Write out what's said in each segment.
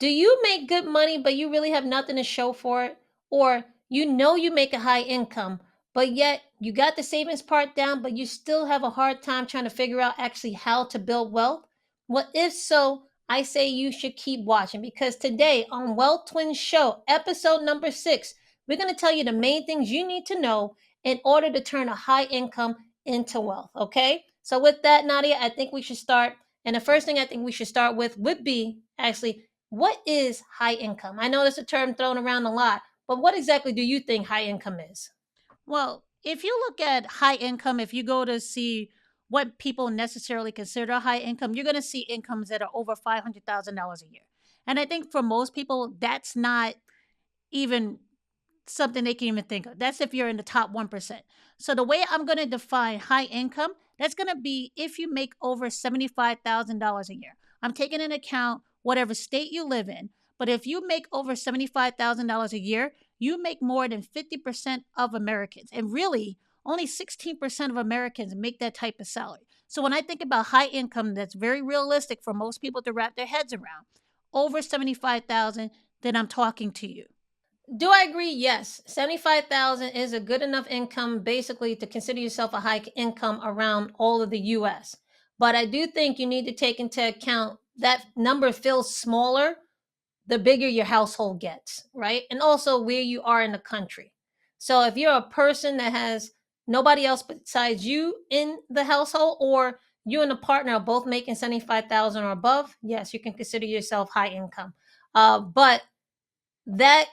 Do you make good money, but you really have nothing to show for it? Or you know you make a high income, but yet you got the savings part down, but you still have a hard time trying to figure out actually how to build wealth? Well, if so, I say you should keep watching because today on Wealth Twins Show, episode number 6, we're going to tell you the main things you need to know in order to turn a high income into wealth. Okay. So, with that, Nadia, I think we should start. And the first thing I think we should start with would be actually what is high income? I know that's a term thrown around a lot, but what exactly do you think high income is? Well, if you look at high income, if you go to see what people necessarily consider high income, you're going to see incomes that are over $500,000 a year. And I think for most people, that's not even something they can even think of. That's if you're in the top 1%. So the way I'm going to define high income, that's going to be if you make over $75,000 a year. I'm taking into account whatever state you live in, but if you make over $75,000 a year, you make more than 50% of Americans. And really, only 16% of Americans make that type of salary. So when I think about high income that's very realistic for most people to wrap their heads around, over 75,000, then I'm talking to you. Do I agree? Yes. 75,000 is a good enough income basically to consider yourself a high income around all of the US. But I do think you need to take into account that number feels smaller the bigger your household gets, right? And also where you are in the country. So if you're a person that has nobody else besides you in the household, or you and a partner are both making 75,000 or above, yes, you can consider yourself high income. But that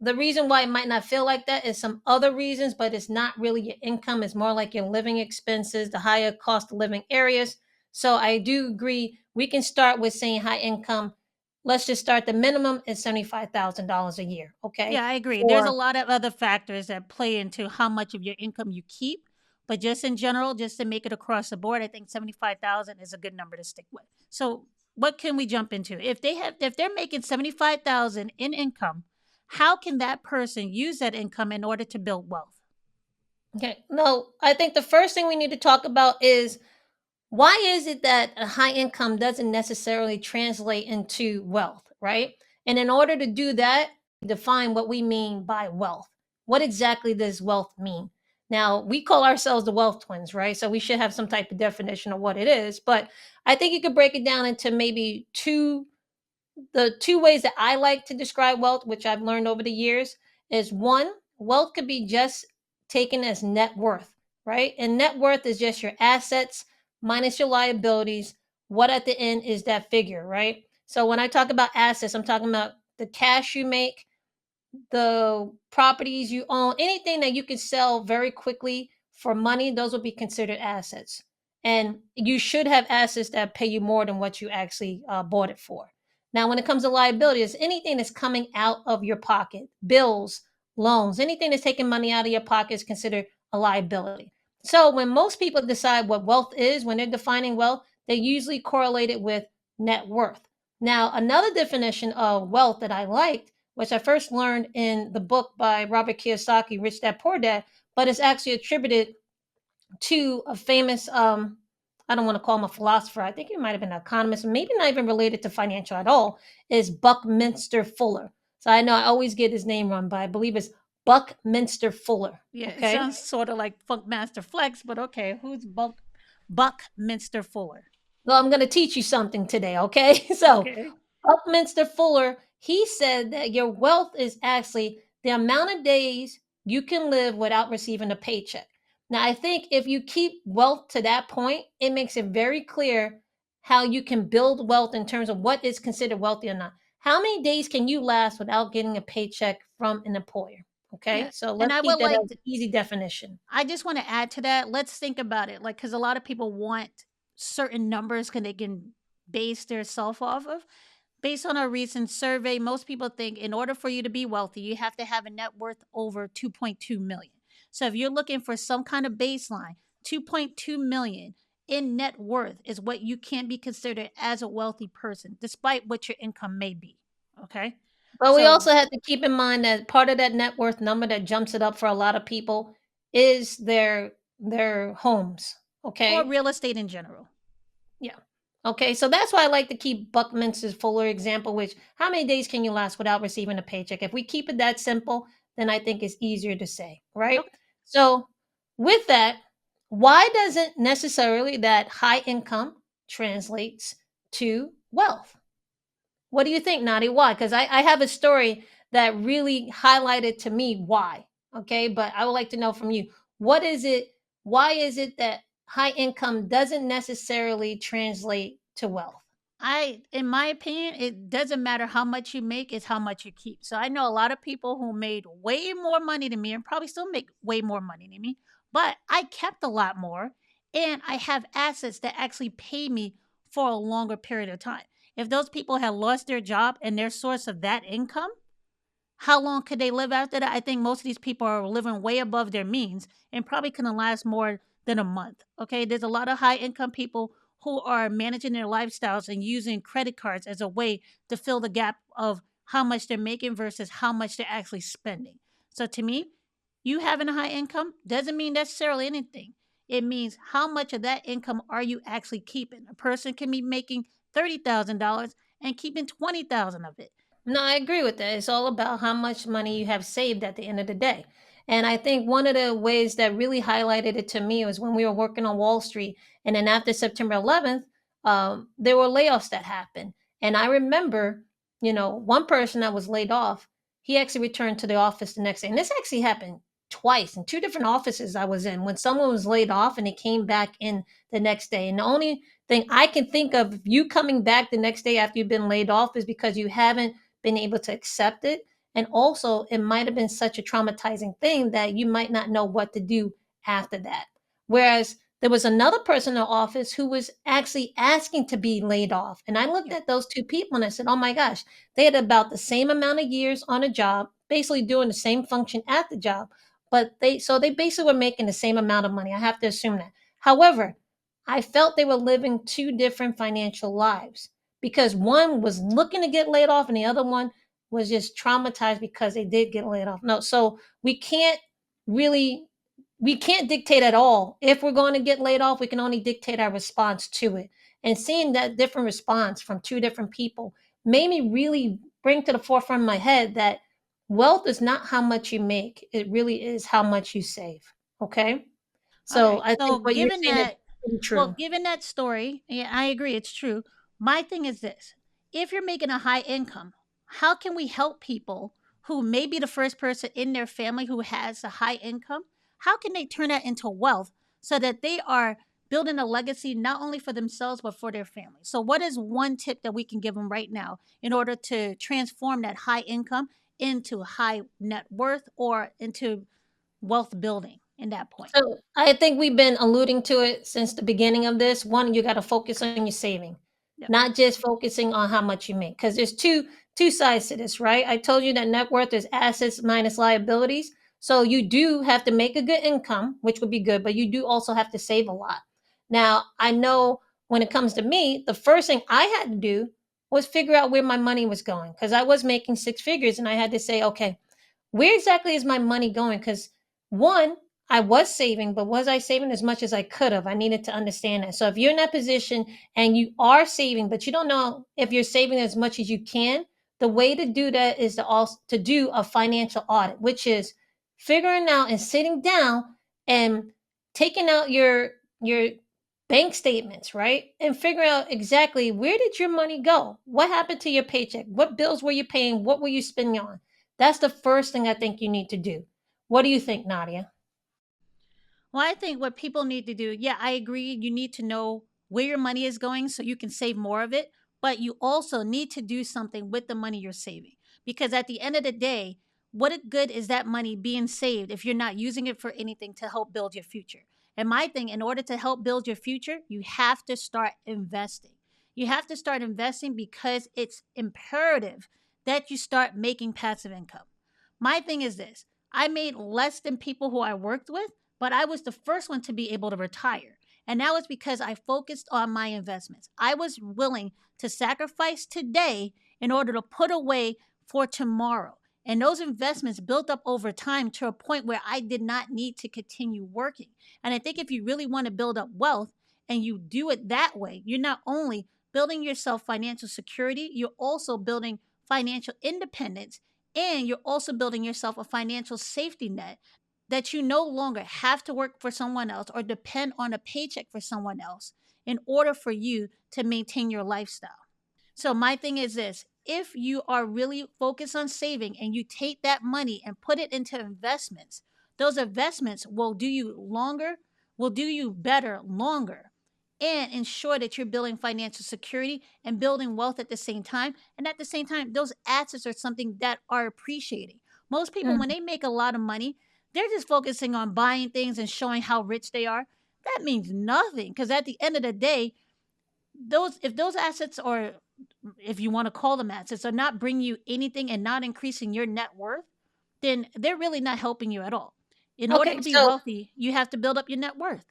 the reason why it might not feel like that is some other reasons, but it's not really your income. It's more like your living expenses, the higher cost of living areas. So I do agree. We can start with saying high income. Let's just start. The minimum is $75,000 a year. Okay. Yeah, I agree. There's a For lot of other factors that play into how much of your income you keep, but just in general, just to make it across the board, I think 75,000 is a good number to stick with. So, what can we jump into? If they're making 75,000 in income, how can that person use that income in order to build wealth? okay. No, I think the first thing we need to talk about is why is it that a high income doesn't necessarily translate into wealth, right? And in order to do that, define what we mean by wealth. What exactly does wealth mean? Now, we call ourselves the wealth twins, right? So we should have some type of definition of what it is. But I think you could break it down into maybe the two ways that I like to describe wealth, which I've learned over the years, is one, wealth could be just taken as net worth, right? And net worth is just your assets minus your liabilities. What at the end is that figure, right? So when I talk about assets, I'm talking about the cash you make, the properties you own, anything that you can sell very quickly for money, those will be considered assets. And you should have assets that pay you more than what you actually bought it for. Now, when it comes to liabilities, anything that's coming out of your pocket, bills, loans, anything that's taking money out of your pocket is considered a liability. So, when most people decide what wealth is, when they're defining wealth, they usually correlate it with net worth. Now, another definition of wealth that I liked, which I first learned in the book by Robert Kiyosaki, Rich Dad Poor Dad, but it's actually attributed to a famous, I don't want to call him a philosopher. I think he might have been an economist, maybe not even related to financial at all, is Buckminster Fuller. So I know I always get his name wrong, but I believe it's Buckminster Fuller. Yeah, it Okay. sounds sort of like Funkmaster Flex, but okay, who's Buckminster Fuller? Well, I'm going to teach you something today. Okay. So Okay. Buckminster Fuller, he said that your wealth is actually the amount of days you can live without receiving a paycheck. Now, I think if you keep wealth to that point, it makes it very clear how you can build wealth in terms of what is considered wealthy or not. How many days can you last without getting a paycheck from an employer? Okay, Yeah, so and let's I keep would that like as an easy definition. I just want to add to that. Let's think about it, like, because a lot of people want certain numbers can they can base their self off of. Based on a recent survey, most people think in order for you to be wealthy, you have to have a net worth over 2.2 million. So if you're looking for some kind of baseline, 2.2 million in net worth is what you can be considered as a wealthy person, despite what your income may be. Okay. But we So also have to keep in mind that part of that net worth number that jumps it up for a lot of people is their homes. or Okay. real estate in general. Yeah. Okay, so that's why I like to keep Buckminster's Fuller example, which how many days can you last without receiving a paycheck? If we keep it that simple, then I think it's easier to say, right? Okay. So, with that, why doesn't necessarily that high income translates to wealth? What do you think, Nadi? Why? Because I have a story that really highlighted to me why. Okay, but I would like to know from you, what is it? Why is it that high income doesn't necessarily translate to wealth? In my opinion, it doesn't matter how much you make, it's how much you keep. So I know a lot of people who made way more money than me and probably still make way more money than me, but I kept a lot more and I have assets that actually pay me for a longer period of time. If those people had lost their job and their source of that income, how long could they live after that? I think most of these people are living way above their means and probably couldn't last more than a month. Okay. There's a lot of high income people who are managing their lifestyles and using credit cards as a way to fill the gap of how much they're making versus how much they're actually spending. So to me, you having a high income doesn't mean necessarily anything. It means how much of that income are you actually keeping? A person can be making $30,000 and keeping 20,000 of it. No, I agree with that. It's all about how much money you have saved at the end of the day. And I think one of the ways that really highlighted it to me was when we were working on Wall Street. And then after September 11th, there were layoffs that happened. And I remember, one person that was laid off, he actually returned to the office the next day. And this actually happened twice in two different offices I was in when someone was laid off and they came back in the next day. And the only thing I can think of you coming back the next day after you've been laid off is because you haven't been able to accept it. And also, it might have been such a traumatizing thing that you might not know what to do after that. Whereas there was another person in the office who was actually asking to be laid off. And I looked Yeah. at those two people and I said, oh my gosh, they had about the same amount of years on a job, basically doing the same function at the job. But they basically were making the same amount of money. I have to assume that. However, I felt they were living two different financial lives because one was looking to get laid off and the other one was just traumatized because they did get laid off. No, so really we can't dictate at all. If we're going to get laid off, we can only dictate our response to it. And seeing that different response from two different people made me really bring to the forefront of my head that wealth is not how much you make. It really is how much you save. Okay? All So right. I So think what you're saying is pretty well, true. given that story, yeah, I agree, it's true. My thing is this: if you're making a high income, how can we help people who may be the first person in their family who has a high income? How can they turn that into wealth so that they are building a legacy not only for themselves but for their family? So, what is one tip that we can give them right now in order to transform that high income into high net worth or into wealth building in that point? So I think we've been alluding to it since the beginning of this. One, you got to focus on your saving, Yep. not just focusing on how much you make, because there's two sides to this, right? I told you that net worth is assets minus liabilities. So you do have to make a good income, which would be good, but you do also have to save a lot. Now, I know when it comes to me, the first thing I had to do was figure out where my money was going because I was making six figures and I had to say, okay, where exactly is my money going? Because one, I was saving, but was I saving as much as I could have? I needed to understand that. So if you're in that position and you are saving, but you don't know if you're saving as much as you can, the way to do that is to do a financial audit, which is figuring out and sitting down and taking out your bank statements, right? And figuring out exactly where did your money go? What happened to your paycheck? What bills were you paying? What were you spending on? That's the first thing I think you need to do. What do you think, Nadia? Well, I think what people need to do, yeah, I agree. You need to know where your money is going so you can save more of it. But you also need to do something with the money you're saving. Because at the end of the day, good is that money being saved if you're not using it for anything to help build your future? And my thing, in order to help build your future, you have to start investing. You have to start investing because it's imperative that you start making passive income. My thing is this: I made less than people who I worked with, but I was the first one to be able to retire. And that was because I focused on my investments. I was willing to sacrifice today in order to put away for tomorrow. And those investments built up over time to a point where I did not need to continue working. And I think if you really want to build up wealth, and you do it that way, you're not only building yourself financial security, you're also building financial independence, and you're also building yourself a financial safety net that you no longer have to work for someone else or depend on a paycheck for someone else in order for you to maintain your lifestyle. So my thing is this, if you are really focused on saving and you take that money and put it into investments, those investments will do you longer, will do you better longer, and ensure that you're building financial security and building wealth at the same time. And at the same time, those assets are something that are appreciating. Most people, when Mhm. they make a lot of money, they're just focusing on buying things and showing how rich they are. That means nothing, because at the end of the day, those if those assets, or if you want to call them assets, are not bringing you anything and not increasing your net worth, then they're really not helping you at all. In order Okay, to be so wealthy, you have to build up your net worth.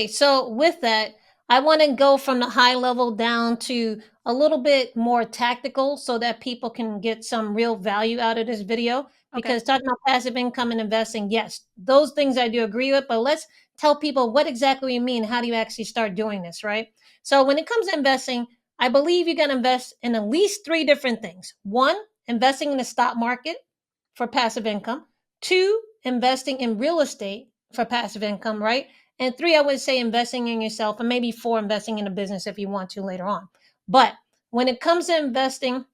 so with that, I want to go from the high level down to a little bit more tactical so that people can get some real value out of this video. Okay. Because talking about passive income and investing, yes, those things I do agree with, but let's tell people what exactly you mean. How do you actually start doing this, right? So when it comes to investing, I believe you can invest in at least three different things. One, investing in the stock market for passive income. Two, investing in real estate for passive income, right? And three, I would say investing in yourself, and maybe four, investing in a business if you want to later on. But when it comes to investing,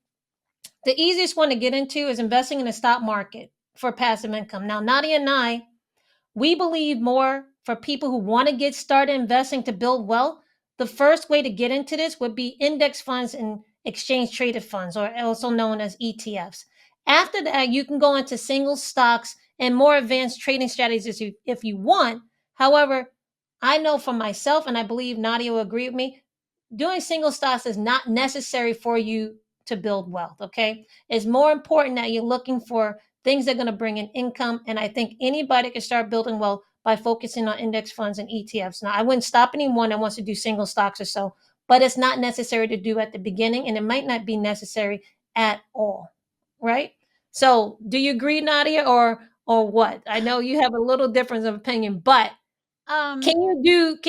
the easiest one to get into is investing in the stock market for passive income. Now, Nadia and I, we believe more for people who want to get started investing to build wealth. The first way to get into this would be index funds and exchange traded funds, or also known as ETFs. After that, you can go into single stocks and more advanced trading strategies if you want. However, I know for myself, and I believe Nadia will agree with me, doing single stocks is not necessary for you to build wealth. Okay. It's more important that you're looking for things that are going to bring in income. And I think anybody can start building wealth by focusing on index funds and ETFs. Now, I wouldn't stop anyone that wants to do single stocks or so, but it's not necessary to do at the beginning, and it might not be necessary at all. Right. So do you agree, Nadia, or what? I know you have a little difference of opinion, but Um, can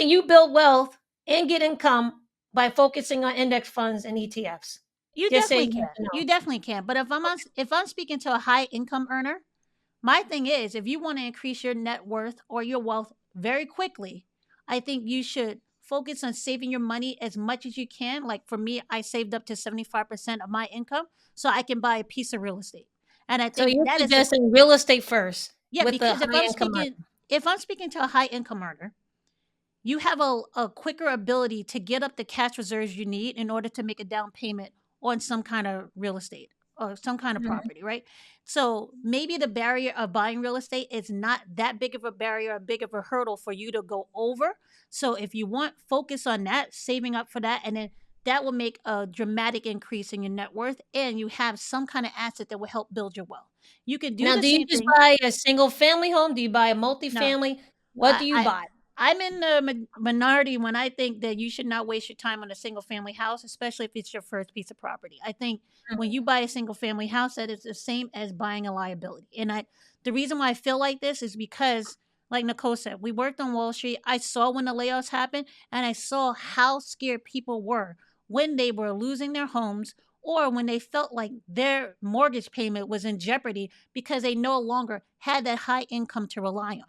you build wealth and get income by focusing on index funds and ETFs? you Just say definitely yes can. or You no. definitely can. But if I'm speaking to a high income earner, my thing is, if you want to increase your net worth or your wealth very quickly, I think you should focus on saving your money as much as you can. Like for me, I saved up to 75% of my income so I can buy a piece of real estate. And I So think you're that is a suggesting real estate first yeah, with the because high income earner. if I'm speaking to a high income earner, you have a quicker ability to get up the cash reserves you need in order to make a down payment on some kind of real estate or some kind of Mhm. property, right? So maybe the barrier of buying real estate is not that big of a barrier, or big of a hurdle for you to go over. So if you want, focus on that, saving up for that, and then that will make a dramatic increase in your net worth, and you have some kind of asset that will help build your wealth. You could do Now, the do you same just thing. buy a single family home? Do you buy a No, multifamily? What I, do you I buy? I'm in the minority when I think that you should not waste your time on a single family house, especially if it's your first piece of property. I think when Mhm. you buy a single family house, that is the same as buying a liability. And the reason why I feel like this is because, like Nicole said, we worked on Wall Street. I saw when the layoffs happened, and I saw how scared people were when they were losing their homes or when they felt like their mortgage payment was in jeopardy because they no longer had that high income to rely on.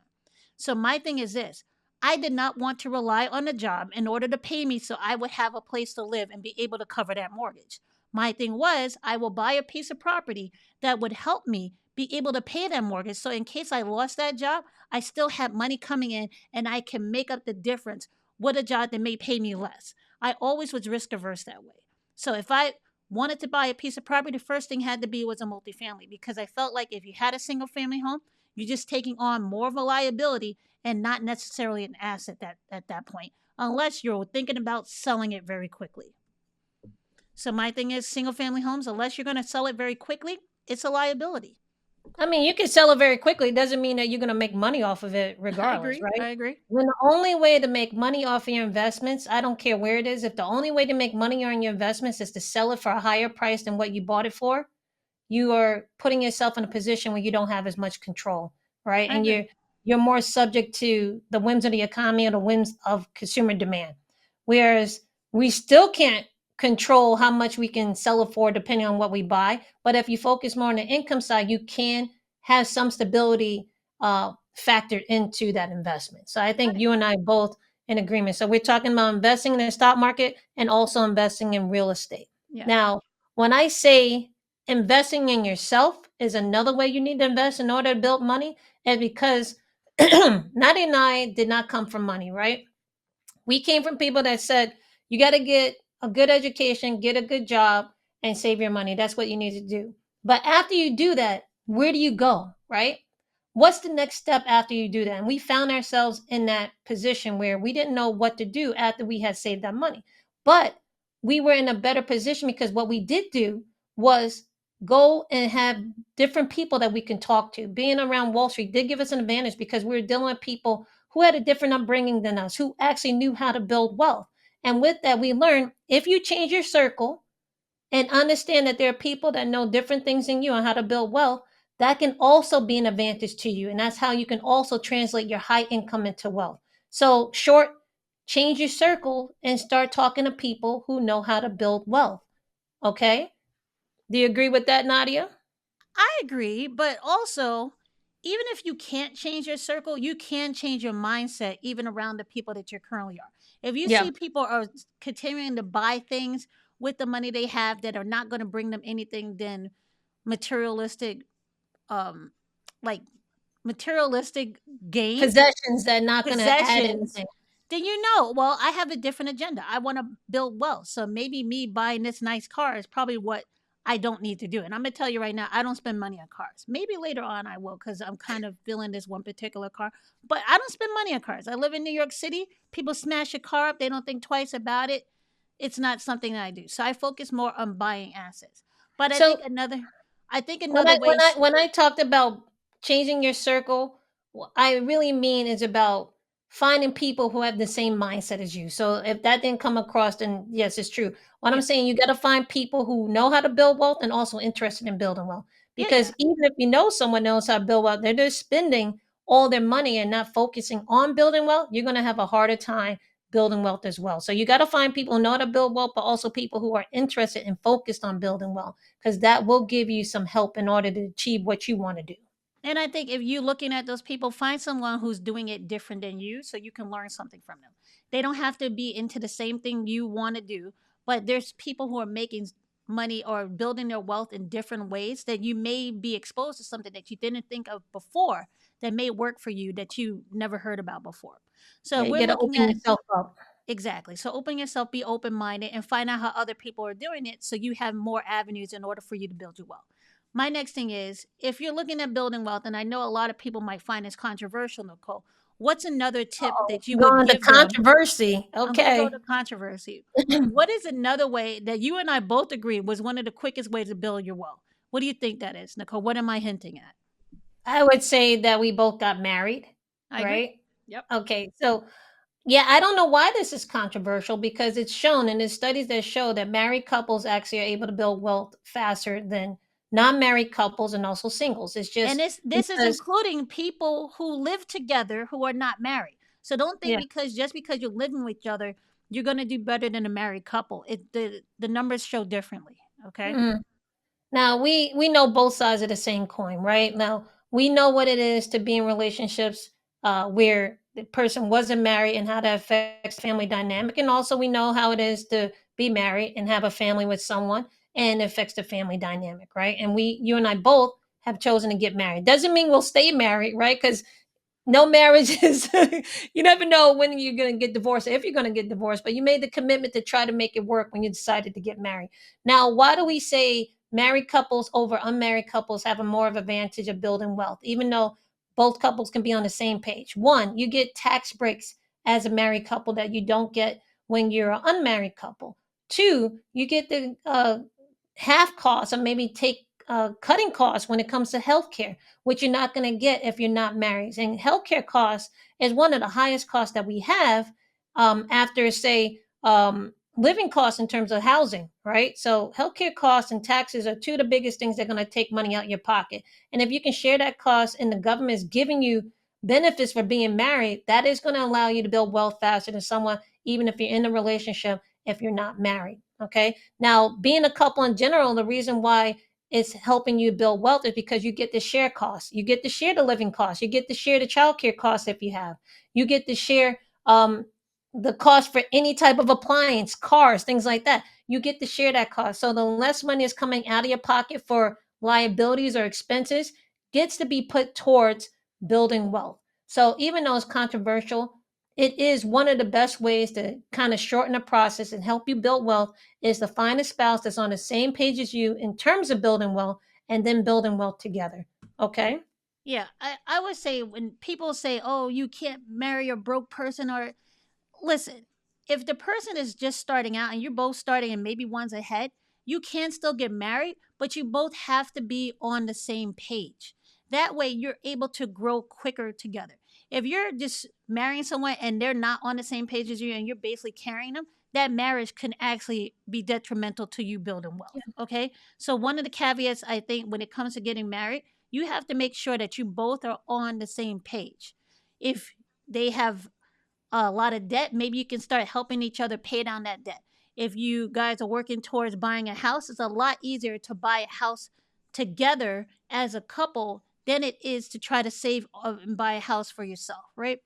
So my thing is this, I did not want to rely on a job in order to pay me so I would have a place to live and be able to cover that mortgage. My thing was, I will buy a piece of property that would help me be able to pay that mortgage. So in case I lost that job, I still have money coming in and I can make up the difference with a job that may pay me less. I always was risk averse that way. So if I wanted to buy a piece of property, the first thing had to be was a multifamily because I felt like if you had a single family home, you're just taking on more of a liability and not necessarily an asset at that point, unless you're thinking about selling it very quickly. So my thing is single family homes, unless you're going to sell it very quickly, it's a liability. I mean, you can sell it very quickly. It doesn't mean that you're going to make money off of it I regardless, agree. right? I agree. When the only way to make money off of your investments, I don't care where it is, if the only way to make money on your investments is to sell it for a higher price than what you bought it for, you are putting yourself in a position where you don't have as much control, right? I And agree. you're more subject to the whims of the economy or the whims of consumer demand. Whereas we still can't control how much we can sell it for depending on what we buy. But if you focus more on the income side, you can have some stability factored into that investment. So I think I, you and I both in agreement. So we're talking about investing in the stock market and also investing in real estate. yeah, Now, when I say investing in yourself is another way you need to invest in order to build money, is because 99 did not come from money, right? We came from people that said you got to get a good education, get a good job, and save your money. That's what you need to do. But after you do that, where do you go, right? What's the next step after you do that? And we found ourselves in that position where we didn't know what to do after we had saved that money. But we were in a better position because what we did do was go and have different people that we can talk to. Being around Wall Street did give us an advantage because we were dealing with people who had a different upbringing than us, who actually knew how to build wealth. And with that, we learned if you change your circle and understand that there are people that know different things than you on how to build wealth, that can also be an advantage to you. And that's how you can also translate your high income into wealth. So, short, change your circle and start talking to people who know how to build wealth. Okay. Do you agree with that, Nadia? I agree, but also, even if you can't change your circle, you can change your mindset even around the people that you currently are. If you Yeah. see people are continuing to buy things with the money they have that are not going to bring them anything than materialistic, um, like materialistic gain, Possessions that are not going to add possessions, anything. then you know, well, I have a different agenda. I want to build wealth. So maybe me buying this nice car is probably what I don't need to do. And I'm going to tell you right now, I don't spend money on cars. Maybe later on I will because I'm kind of feeling this one particular car, but I don't spend money on cars. I live in New York City. People smash a car up, they don't think twice about it. It's not something that I do. So I focus more on buying assets. But So, I think when another I when way, I when I talked about changing your circle, what I really mean is about finding people who have the same mindset as you. So if that didn't come across, then yes, it's true. What I'm yeah, saying, you got to find people who know how to build wealth and also interested in building wealth. yeah, Because yeah. even if you know someone knows how to build wealth, they're just spending all their money and not focusing on building wealth, you're going to have a harder time building wealth as well. So you got to find people who know how to build wealth, but also people who are interested and focused on building wealth, because that will give you some help in order to achieve what you want to do. And I think if you're looking at those people, find someone who's doing it different than you so you can learn something from them. They don't have to be into the same thing you want to do, but there's people who are making money or building their wealth in different ways that you may be exposed to something that you didn't think of before that may work for you that you never heard about before. So Yeah, if you we're got to looking open at yourself up. exactly. So open yourself, be open minded, and find out how other people are doing it so you have more avenues in order for you to build your wealth. My next thing is if you're looking at building wealth, and I know a lot of people might find this controversial, Nicole, what's another tip Oh, that you would going to give them? controversy. I'm going to go Okay. to controversy. What is another way that you and I both agree was one of the quickest ways to build your wealth? What do you think that is, Nicole? What am I hinting at? I would say that we both got married, I agree. right? Yep. Okay. So, yeah, I don't know why this is controversial because it's shown, and there's studies that show that married couples actually are able to build wealth faster than non-married couples and also singles. It's And just this is because, including people who live together who are not married. So don't think yeah. because just because you're living with each other, you're going to do better than a married couple. The numbers show differently. Okay. Mhm. Now we know both sides of the same coin, right? Now we know what it is to be in relationships where the person wasn't married and how that affects family dynamic, and also we know how it is to be married and have a family with someone and it affects the family dynamic, right? And you and I both have chosen to get married. Doesn't mean we'll stay married, right? Because no marriages you never know when you're going to get divorced, if you're going to get divorced, but you made the commitment to try to make it work when you decided to get married. Now, why do we say married couples over unmarried couples have a more of advantage of building wealth, even though both couples can be on the same page? One, you get tax breaks as a married couple that you don't get when you're an unmarried couple. Two, you get the half costs or maybe take cutting costs when it comes to healthcare, which you're not going to get if you're not married. And healthcare costs is one of the highest costs that we have after, say, living costs in terms of housing, right? So healthcare costs and taxes are two of the biggest things that are going to take money out of your pocket. And if you can share that cost and the government is giving you benefits for being married, that is going to allow you to build wealth faster than someone, even if you're in a relationship, if you're not married. Okay. Now, being a couple in general, the reason why it's helping you build wealth is because you get to share costs. You get to share the living costs. You get to share the childcare costs if you have. You get to share the cost for any type of appliance, cars, things like that. You get to share that cost. So the less money is coming out of your pocket for liabilities or expenses gets to be put towards building wealth. So even though it's controversial, it is one of the best ways to kind of shorten the process and help you build wealth is to find a spouse that's on the same page as you in terms of building wealth and then building wealth together. Okay. Yeah, I would say when people say, "Oh, you can't marry a broke person," or listen, if the person is just starting out and you're both starting and maybe one's ahead, you can still get married, but you both have to be on the same page. That way, you're able to grow quicker together. If you're just marrying someone and they're not on the same page as you and you're basically carrying them, that marriage can actually be detrimental to you building wealth. Okay. So, one of the caveats I think when it comes to getting married, you have to make sure that you both are on the same page. If they have a lot of debt, maybe you can start helping each other pay down that debt. If you guys are working towards buying a house, it's a lot easier to buy a house together as a couple than it is to try to save and buy a house for yourself, right?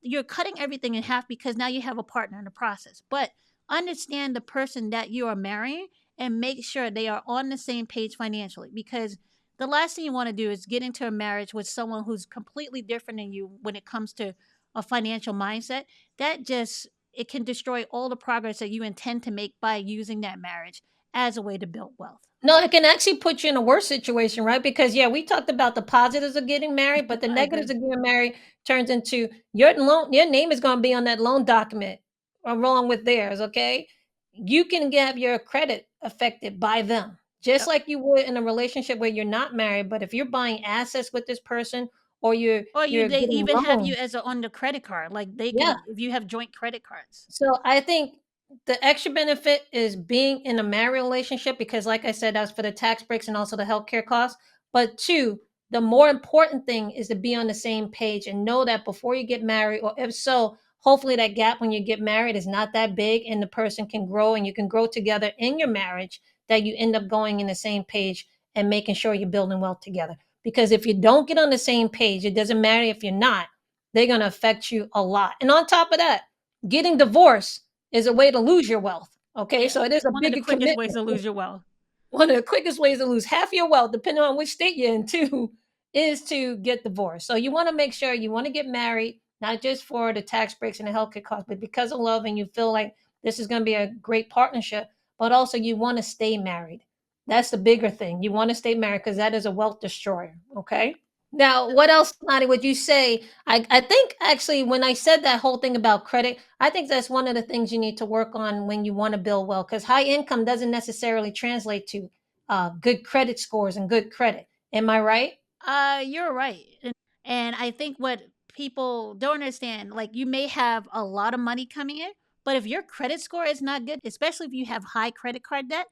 You're cutting everything in half because now you have a partner in the process. But understand the person that you are marrying and make sure they are on the same page financially, because the last thing you want to do is get into a marriage with someone who's completely different than you when it comes to a financial mindset. That just, it can destroy all the progress that you intend to make by using that marriage as a way to build wealth. No, it can actually put you in a worse situation, right? Because yeah, we talked about the positives of getting married, but the I negatives agree. of getting married turns into your name is going to be on that loan document along with theirs. Okay, you can have your credit affected by them, just Yep. like you would in a relationship where you're not married. But if you're buying assets with this person, or Or you're they getting even have you loans, as on the credit card. Like they yeah. can, if you have joint credit cards. So I think the extra benefit is being in a married relationship because, like I said, that's for the tax breaks and also the healthcare costs. But two, the more important thing is to be on the same page and know that before you get married, or if so, hopefully that gap when you get married is not that big and the person can grow and you can grow together in your marriage, that you end up going in the same page and making sure you're building wealth together. Because if you don't get on the same page, it doesn't matter if you're not, they're going to affect you a lot. And on top of that, getting divorced is a way to lose your wealth. Okay, Yeah. so it is a One of the bigger quickest ways commitment. to lose your wealth. One of the quickest ways to lose half your wealth, depending on which state you're in, too, is to get divorced. So you want to make sure you want to get married, not just for the tax breaks and the healthcare costs, but because of love and you feel like this is going to be a great partnership, but also you want to stay married. That's the bigger thing. You want to stay married because that is a wealth destroyer. Okay. Now, what else, Lottie, would you say? I think actually, when I said that whole thing about credit, I think that's one of the things you need to work on when you want to build wealth, because high income doesn't necessarily translate to good credit scores and good credit. Am I right? You're right. And I think what people don't understand, like you may have a lot of money coming in, but if your credit score is not good, especially if you have high credit card debt,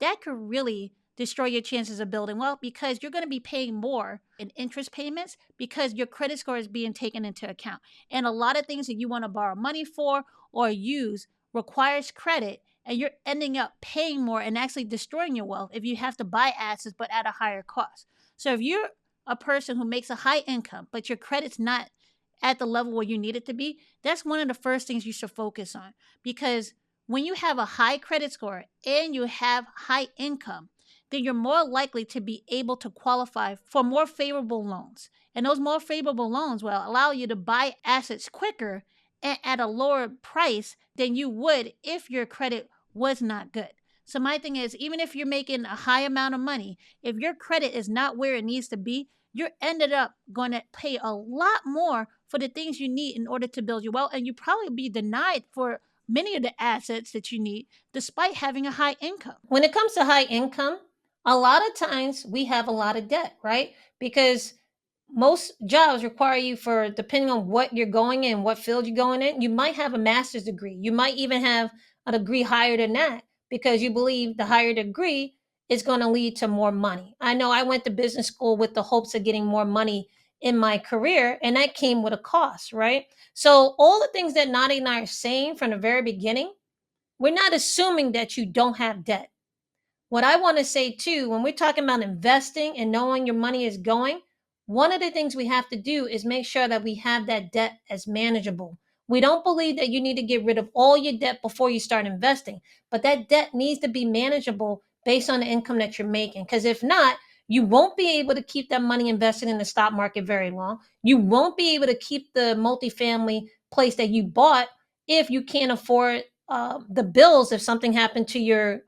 that could really destroy your chances of building wealth because you're going to be paying more in interest payments because your credit score is being taken into account. And a lot of things that you want to borrow money for or use requires credit, and you're ending up paying more and actually destroying your wealth if you have to buy assets but at a higher cost. So if you're a person who makes a high income, but your credit's not at the level where you need it to be, that's one of the first things you should focus on. Because when you have a high credit score and you have high income, then you're more likely to be able to qualify for more favorable loans. And those more favorable loans will allow you to buy assets quicker and at a lower price than you would if your credit was not good. So my thing is, even if you're making a high amount of money, if your credit is not where it needs to be, you're ended up going to pay a lot more for the things you need in order to build your wealth, and you probably be denied for many of the assets that you need despite having a high income. When it comes to high income, a lot of times we have a lot of debt, right? Because most jobs require you for, depending on what you're going in, what field you're going in, you might have a master's degree. You might even have a degree higher than that because you believe the higher degree is going to lead to more money. I know I went to business school with the hopes of getting more money in my career, and that came with a cost, right? So all the things that Nadi and I are saying from the very beginning, we're not assuming that you don't have debt. What I want to say too, when we're talking about investing and knowing your money is going, one of the things we have to do is make sure that we have that debt as manageable. We don't believe that you need to get rid of all your debt before you start investing, but that debt needs to be manageable based on the income that you're making. Because if not, you won't be able to keep that money invested in the stock market very long. You won't be able to keep the multifamily place that you bought if you can't afford the bills if something happened to your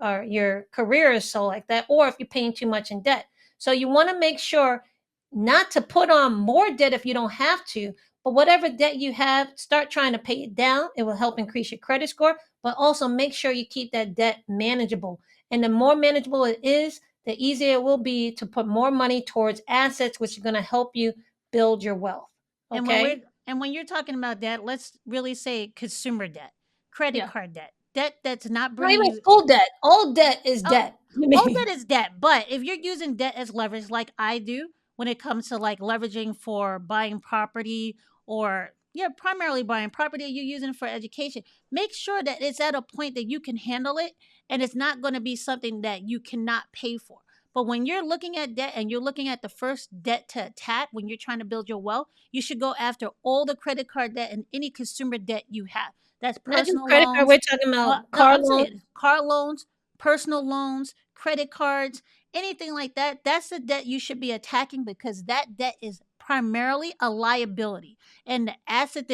career or so like that, or if you're paying too much in debt. So you want to make sure not to put on more debt if you don't have to, but whatever debt you have, start trying to pay it down. It will help increase your credit score, but also make sure you keep that debt manageable. And the more manageable it is, the easier it will be to put more money towards assets, which are going to help you build your wealth. And when Okay. we're and when you're talking about debt, let's really say consumer debt, credit Yeah. card debt, debt that's not Not bringing even you. school debt. All debt is Oh, debt to all me. debt is debt. But if you're using debt as leverage, like I do, when it comes to like leveraging for buying property or yeah, primarily buying property, you're using it for education. Make sure that it's at a point that you can handle it and it's not going to be something that you cannot pay for. But when you're looking at debt and you're looking at the first debt to attack when you're trying to build your wealth, you should go after all the credit card debt and any consumer debt you have. That's Not just personal credit card, loans. we're talking about No, car I'm loans. saying car loans, personal loans, credit cards, anything like that. That's the debt you should be attacking because that debt is primarily a liability. And the asset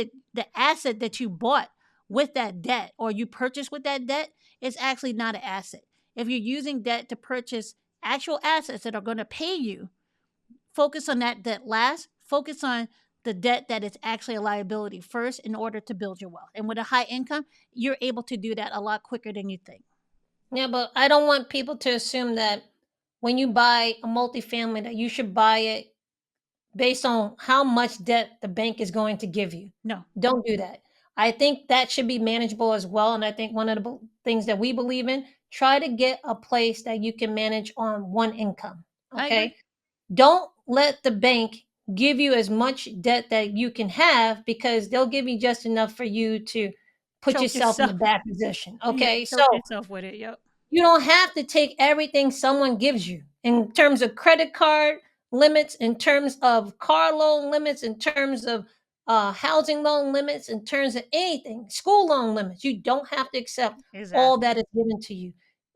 that you bought with that debt or you purchased with that debt is actually not an asset. If you're using debt to purchase actual assets that are going to pay you, focus on that debt last. Focus on the debt that is actually a liability first in order to build your wealth. And with a high income, you're able to do that a lot quicker than you think. Yeah, but I don't want people to assume that when you buy a multifamily that you should buy it based on how much debt the bank is going to give you. No, Don't do that. I think that should be manageable as well. And I think one of the things that we believe in, try to get a place that you can manage on one income. I agree. Okay. Don't let the bank give you as much debt that you can have because they'll give you just enough for you to put Choke yourself in a yourself. bad position. Yeah, Okay. So choke yourself with it. Yep. you don't have to take everything someone gives you in terms of credit card limits, in terms of car loan limits, in terms of housing loan limits, in terms of anything, school loan limits. You don't have to accept all Exactly. that is given to you.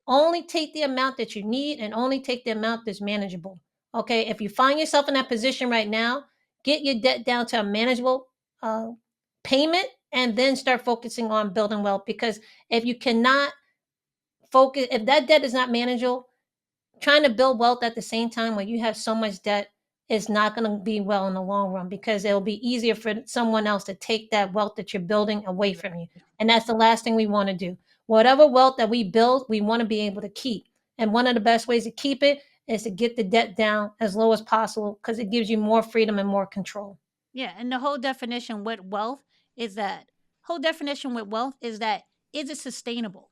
Only take the amount that you need and only take the amount that's manageable. Okay. If you find yourself in that position right now, get your debt down to a manageable uh, payment and then start focusing on building wealth. Because if you cannot focus, if that debt is not manageable, trying to build wealth at the same time when you have so much debt is not going to be well in the long run because it'll be easier for someone else to take that wealth that you're building away from you. Exactly. And that's the last thing we want to do. Whatever wealth that we build, we want to be able to keep. And one of the best ways to keep it is to get the debt down as low as possible because it gives you more freedom and more control. Yeah, and the whole definition with wealth is that is it sustainable?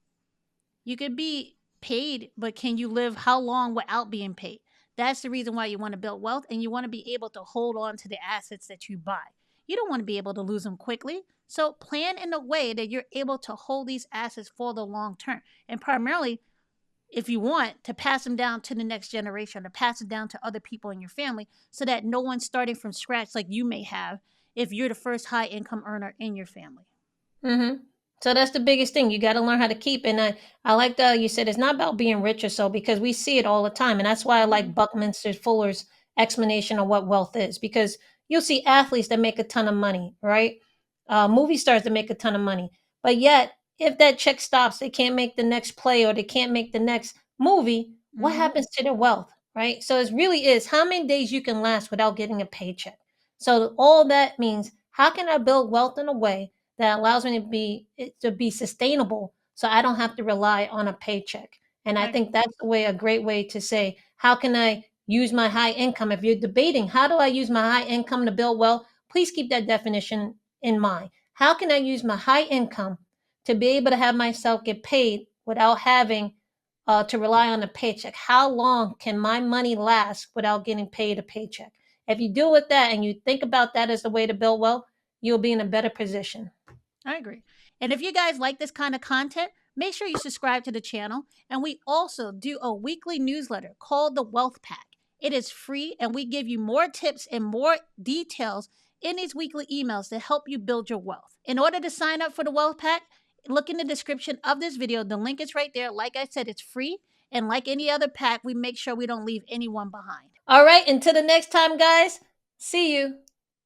You could be paid, but can you live how long without being paid? That's the reason why you want to build wealth and you want to be able to hold on to the assets that you buy. You don't want to be able to lose them quickly. So plan in a way that you're able to hold these assets for the long term. And primarily, if you want to pass them down to the next generation, to pass it down to other people in your family so that no one's starting from scratch like you may have if you're the first high income earner in your family. Mhm. So that's the biggest thing. You gotta learn how to keep, and I like that you said it's not about being rich or so because we see it all the time, and that's why I Mhm. like Buckminster Fuller's explanation of what wealth is because you'll see athletes that make a ton of money, right? Movie stars that make a ton of money, but yet if that check stops, they can't make the next play or they can't make the next movie. What Mhm. happens to their wealth, right? So it really is how many days you can last without getting a paycheck. So all that means, how can I build wealth in a way that allows me to be sustainable so I don't have to rely on a paycheck. And I I think that's the way a great way to say, how can I use my high income? If you're debating, how do I use my high income to build wealth? Please keep that definition in mind. How can I use my high income to be able to have myself get paid without having to rely on a paycheck? How long can my money last without getting paid a paycheck? If you deal with that and you think about that as the way to build wealth, you'll be in a better position. I agree. And if you guys like this kind of content, make sure you subscribe to the channel. And we also do a weekly newsletter called the Wealth Pack. It is free, and we give you more tips and more details in these weekly emails to help you build your wealth. In order to sign up for the Wealth Pack, look in the description of this video. The link is right there. Like I said, it's free. And like any other pack, we make sure we don't leave anyone behind. All right, until the next time, guys, see you.